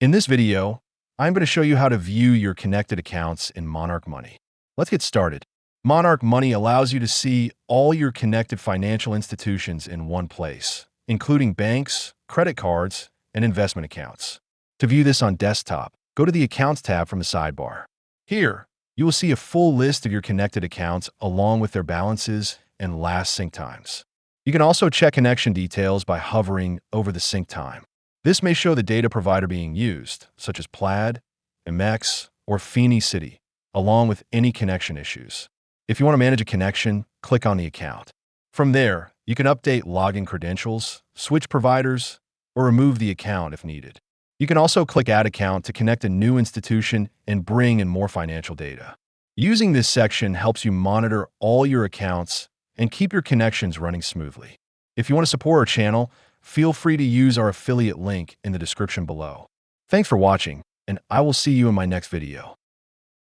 In this video, I'm going to show you how to view your connected accounts in Monarch Money. Let's get started. Monarch Money allows you to see all your connected financial institutions in one place, including banks, credit cards, and investment accounts. To view this on desktop, go to the Accounts tab from the sidebar. Here, you will see a full list of your connected accounts along with their balances and last sync times. You can also check connection details by hovering over the sync time. This may show the data provider being used, such as Plaid, MX, or Fini City, along with any connection issues. If you want to manage a connection, click on the account. From there, you can update login credentials, switch providers, or remove the account if needed. You can also click Add Account to connect a new institution and bring in more financial data. Using this section helps you monitor all your accounts and keep your connections running smoothly. If you want to support our channel, feel free to use our affiliate link in the description below. Thanks for watching, and I will see you in my next video.